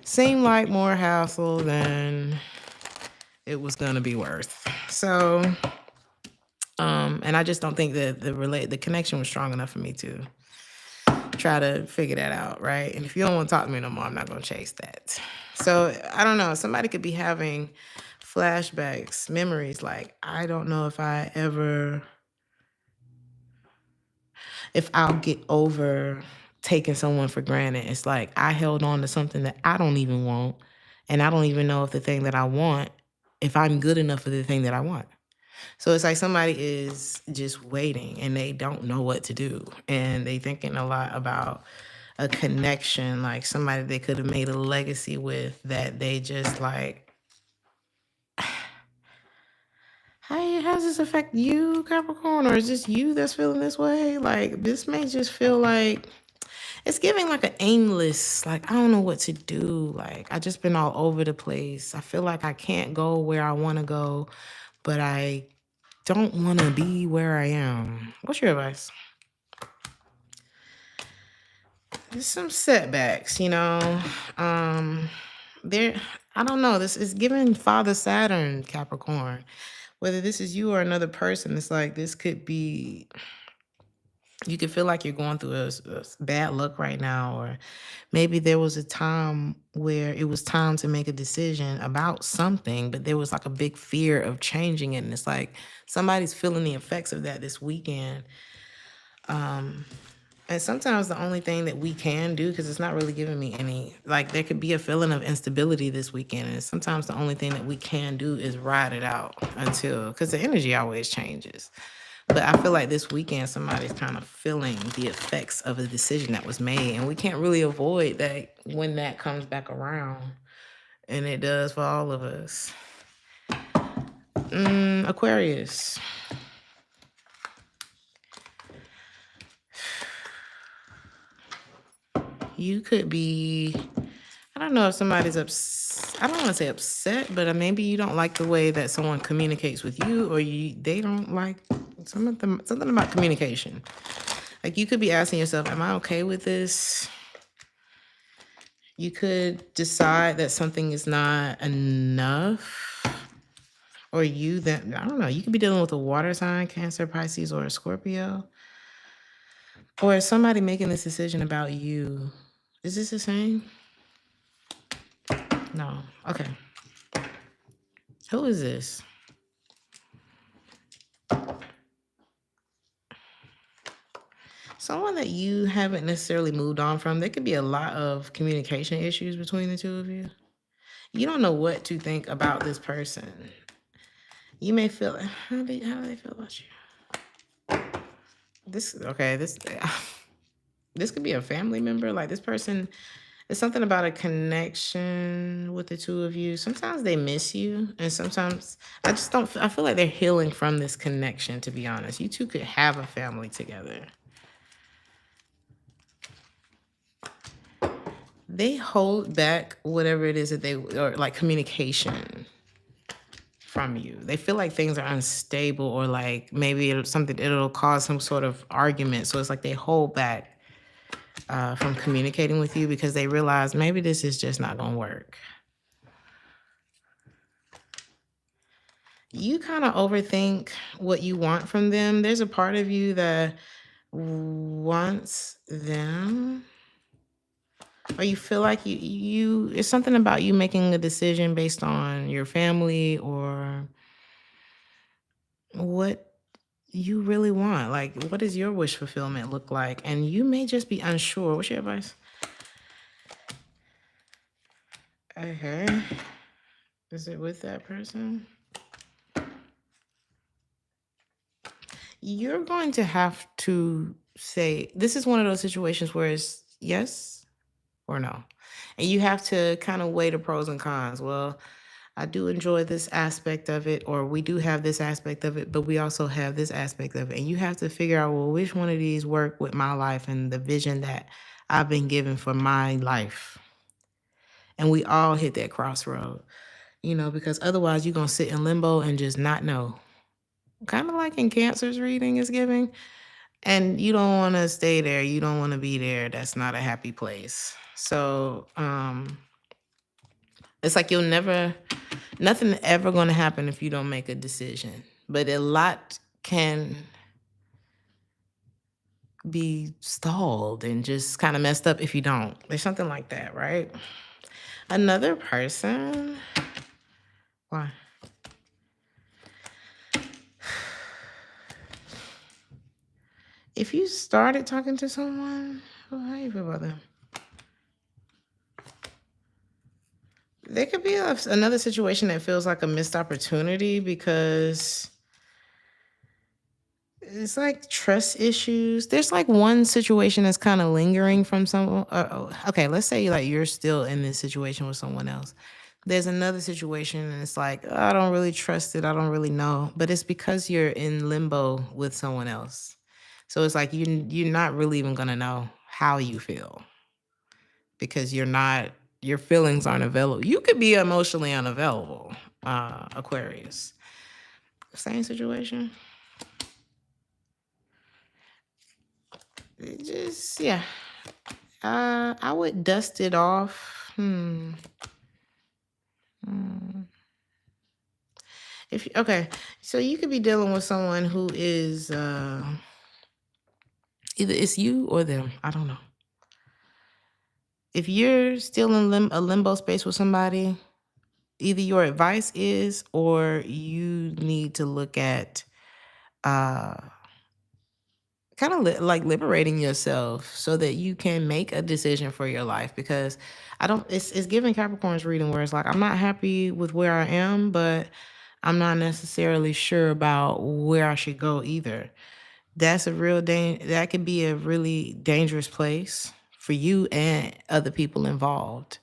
seemed like more hassle than it was gonna be worth. So, and I just don't think that the connection was strong enough for me to try to figure that out, right? And if you don't want to talk to me no more, I'm not gonna chase that. So I don't know. Somebody could be having flashbacks, memories. Like, I don't know if I'll get over taking someone for granted. It's like I held on to something that I don't even want, and I don't even know if the thing that I want, if I'm good enough for the thing that I want. So it's like somebody is just waiting and they don't know what to do. And they thinking a lot about a connection, like somebody they could have made a legacy with that they just like, hey, how does this affect you, Capricorn? Or is this you that's feeling this way? Like, this may just feel like it's giving like an aimless, like, I don't know what to do. Like, I just been all over the place. I feel like I can't go where I want to go, but I don't want to be where I am. What's your advice? There's some setbacks, Um, there, I don't know. This is giving Father Saturn, Capricorn. Whether this is you or another person, it's like this could be. You could feel like you're going through a bad luck right now, or maybe there was a time where it was time to make a decision about something, but there was like a big fear of changing it, and it's like somebody's feeling the effects of that this weekend. Um, And sometimes the only thing that we can do, because it's not really giving me any, like there could be a feeling of instability this weekend. And sometimes the only thing that we can do is ride it out until, because the energy always changes. But I feel like this weekend, somebody's kind of feeling the effects of a decision that was made. And we can't really avoid that when that comes back around. And it does for all of us. Aquarius. You could be, I don't know if somebody's upset. I don't want to say upset, but maybe you don't like the way that someone communicates with you, or they don't like something about communication. Like, you could be asking yourself, am I okay with this? You could decide that something is not enough. Or I don't know, you could be dealing with a water sign, Cancer, Pisces, or a Scorpio. Or is somebody making this decision about you? Is this the same? No. Okay. Who is this? Someone that you haven't necessarily moved on from. There could be a lot of communication issues between the two of you. You don't know what to think about this person. You may feel, how do they feel about you? This this could be a family member. Like, this person, it's something about a connection with the two of you. Sometimes they miss you, and sometimes I just don't. I feel like they're healing from this connection. To be honest, you two could have a family together. They hold back whatever it is that or like communication from you. They feel like things are unstable, or like maybe it'll cause some sort of argument. So it's like they hold back from communicating with you because they realize maybe this is just not gonna work. You kind of overthink what you want from them. There's a part of you that wants them Or you feel like it's something about you making a decision based on your family or what you really want. Like, what does your wish fulfillment look like? And you may just be unsure. What's your advice? Okay. Is it with that person? You're going to have to say, this is one of those situations where it's yes or no. And you have to kind of weigh the pros and cons. Well, I do enjoy this aspect of it, or we do have this aspect of it, but we also have this aspect of it. And you have to figure out, well, which one of these work with my life and the vision that I've been given for my life. And we all hit that crossroad, because otherwise you're going to sit in limbo and just not know. Kind of like in Cancer's reading is giving. And you don't want to stay there. You don't want to be there. That's not a happy place. So it's like nothing ever going to happen if you don't make a decision. But a lot can be stalled and just kind of messed up if you don't. There's something like that, right? Another person. Why? If you started talking to someone, how do you feel about them? There could be another situation that feels like a missed opportunity because it's like trust issues. There's like one situation that's kind of lingering from someone. Okay, let's say like you're still in this situation with someone else. There's another situation and it's like, I don't really trust it. I don't really know. But it's because you're in limbo with someone else. So it's like you're not really even going to know how you feel because your feelings aren't available. You could be emotionally unavailable, Aquarius. Same situation. Just, yeah. I would dust it off. Okay, so you could be dealing with someone who is either it's you or them. I don't know. If you're still in a limbo space with somebody, either your advice is or you need to look at kind of like liberating yourself so that you can make a decision for your life. Because it's giving Capricorn's reading where it's like, I'm not happy with where I am, but I'm not necessarily sure about where I should go either. That's that could be a really dangerous place for you and other people involved.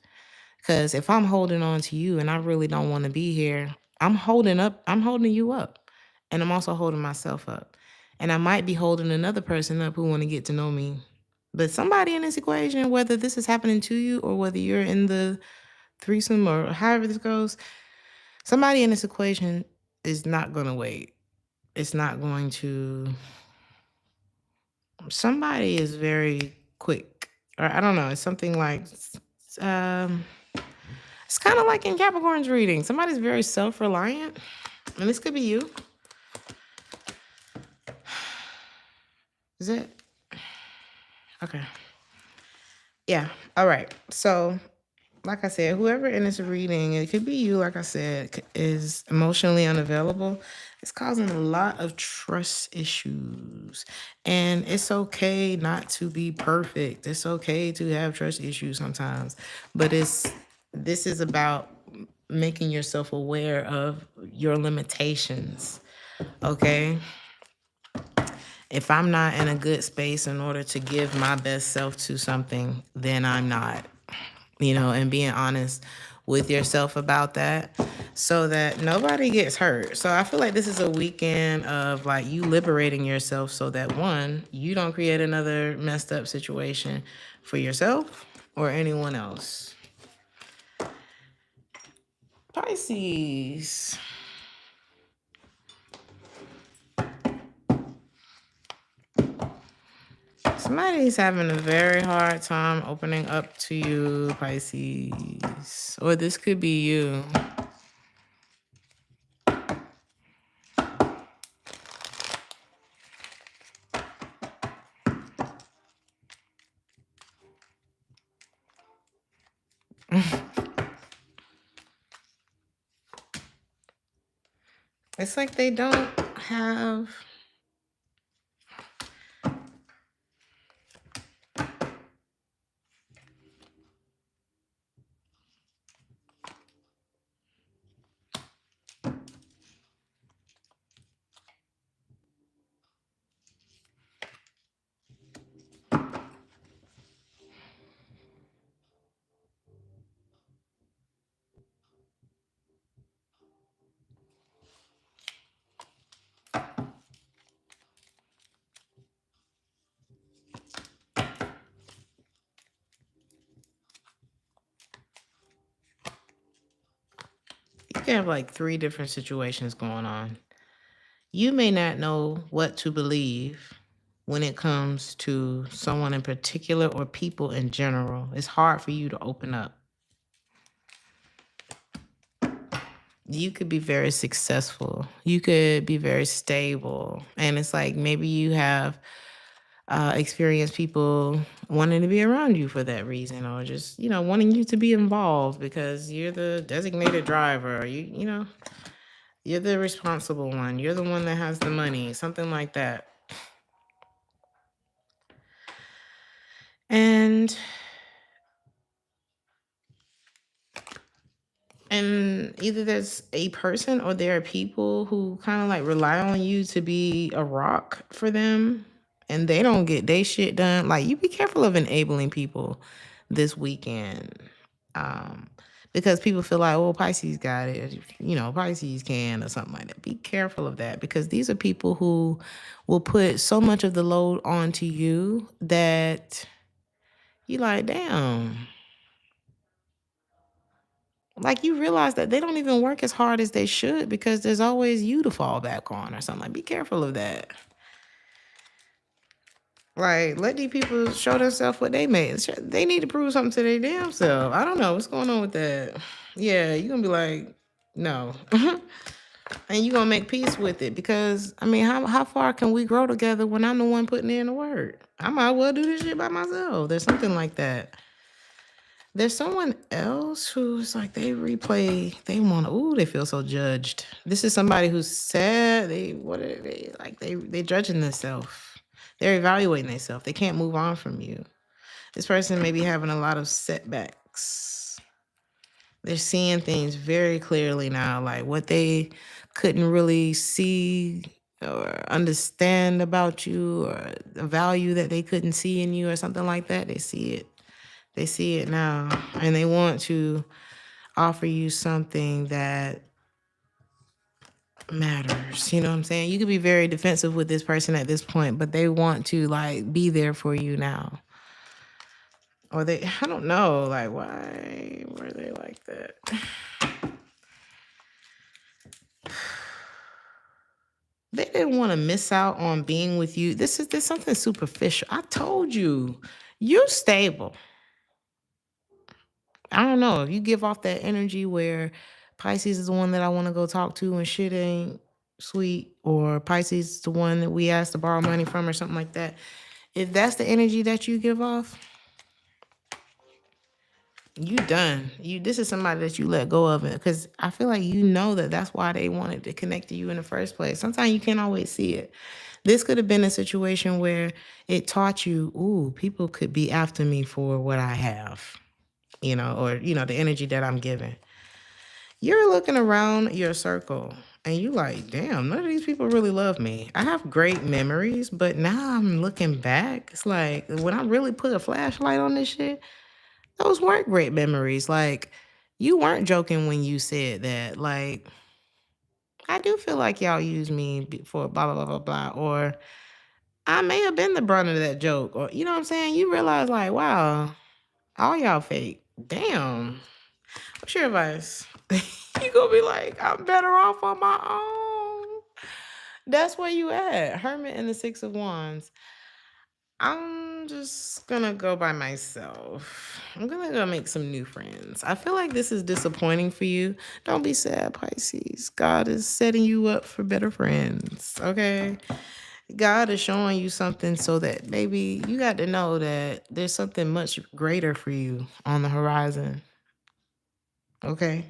Because if I'm holding on to you and I really don't want to be here, I'm holding you up. And I'm also holding myself up. And I might be holding another person up who want to get to know me. But somebody in this equation, whether this is happening to you or whether you're in the threesome or however this goes, somebody in this equation is not going to wait. It's not going to. Somebody is very quick. Or I don't know. It's something like. It's kind of like in Capricorn's reading. Somebody's very self-reliant. And this could be you. Is it? Okay. Yeah. All right. So, like I said, whoever in this reading, it could be you, like I said, is emotionally unavailable. It's causing a lot of trust issues. And it's okay not to be perfect. It's okay to have trust issues sometimes. But this is about making yourself aware of your limitations. Okay? If I'm not in a good space in order to give my best self to something, then I'm not, and being honest with yourself about that so that nobody gets hurt. So I feel like this is a weekend of like you liberating yourself so that one, you don't create another messed up situation for yourself or anyone else. Pisces. Somebody's having a very hard time opening up to you, Pisces. Or this could be you. It's like they don't have... You can have like 3 different situations going on. You may not know what to believe when it comes to someone in particular or people in general. It's hard for you to open up. You could be very successful. You could be very stable. And it's like maybe you have experienced people wanting to be around you for that reason, or just, wanting you to be involved because you're the designated driver. You're the responsible one. You're the one that has the money, something like that. And either there's a person or there are people who kind of like rely on you to be a rock for them, and they don't get their shit done. Like, you be careful of enabling people this weekend. Um, because people feel like, oh, Pisces got it, Pisces can, or something like that. Be careful of that, because these are people who will put so much of the load onto you that you like, damn. Like, you realize that they don't even work as hard as they should because there's always you to fall back on or something. Like, be careful of that. Like, let these people show themselves what they made. They need to prove something to their damn self. I don't know what's going on with that. Yeah, you're going to be like, no. And you're going to make peace with it because, how far can we grow together when I'm the one putting in the work? I might well do this shit by myself. There's something like that. There's someone else who's like, they feel so judged. This is somebody who's sad. They judging themselves. They're evaluating themselves. They can't move on from you. This person may be having a lot of setbacks. They're seeing things very clearly now, like what they couldn't really see or understand about you, or the value that they couldn't see in you or something like that. They see it. They see it now, and they want to offer you something that matters. You know what I'm saying? You could be very defensive with this person at this point, but they want to like be there for you now. Or I don't know, like, why were they like that? They didn't want to miss out on being with you. There's something superficial. I told you, you're stable. I don't know if you give off that energy where Pisces is the one that I want to go talk to and shit ain't sweet, or Pisces is the one that we asked to borrow money from, or something like that. If that's the energy that you give off, you done. This is somebody that you let go of, because I feel like that's why they wanted to connect to you in the first place. Sometimes you can't always see it. This could have been a situation where it taught you, ooh, people could be after me for what I have. Or the energy that I'm giving. You're looking around your circle and you like, damn, none of these people really love me. I have great memories, but now I'm looking back. It's like, when I really put a flashlight on this shit, those weren't great memories. Like, you weren't joking when you said that. Like, I do feel like y'all use me for blah, blah, blah, blah, blah. Or I may have been the brunt of that joke. Or, you know what I'm saying? You realize, like, wow, all y'all fake. Damn. What's your advice? You gonna be like, I'm better off on my own. That's where you at. Hermit and the 6 of Wands. I'm just gonna go by myself. I'm gonna go make some new friends. I feel like this is disappointing for you. Don't be sad, Pisces. God is setting you up for better friends, okay? God is showing you something so that maybe you got to know that there's something much greater for you on the horizon. Okay?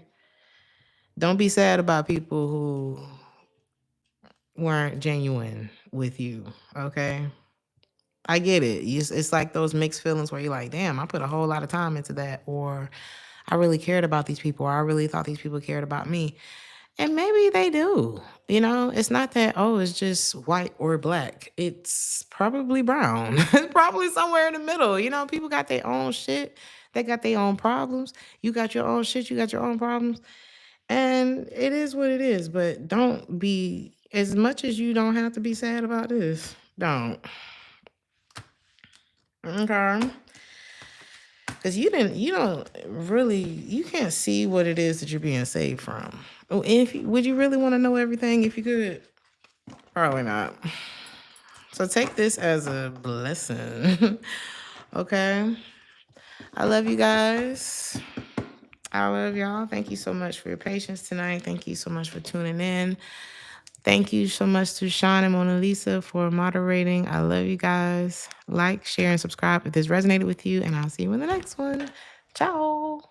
Don't be sad about people who weren't genuine with you. Okay? I get it. It's like those mixed feelings where you're like, damn, I put a whole lot of time into that, or I really cared about these people, or I really thought these people cared about me. And maybe they do. It's not that, oh, it's just white or black. It's probably brown. It's probably somewhere in the middle. People got their own shit. They got their own problems. You got your own shit. You got your own problems. And it is what it is. But don't be, as much as you don't have to be sad about this, don't. Okay. Because you can't see what it is that you're being saved from. Oh, and would you really want to know everything if you could? Probably not. So take this as a blessing. Okay. I love you guys. I love y'all. Thank you so much for your patience tonight. Thank you so much for tuning in. Thank you so much to Sean and Mona Lisa for moderating. I love you guys. Like, share, and subscribe if this resonated with you. And I'll see you in the next one. Ciao.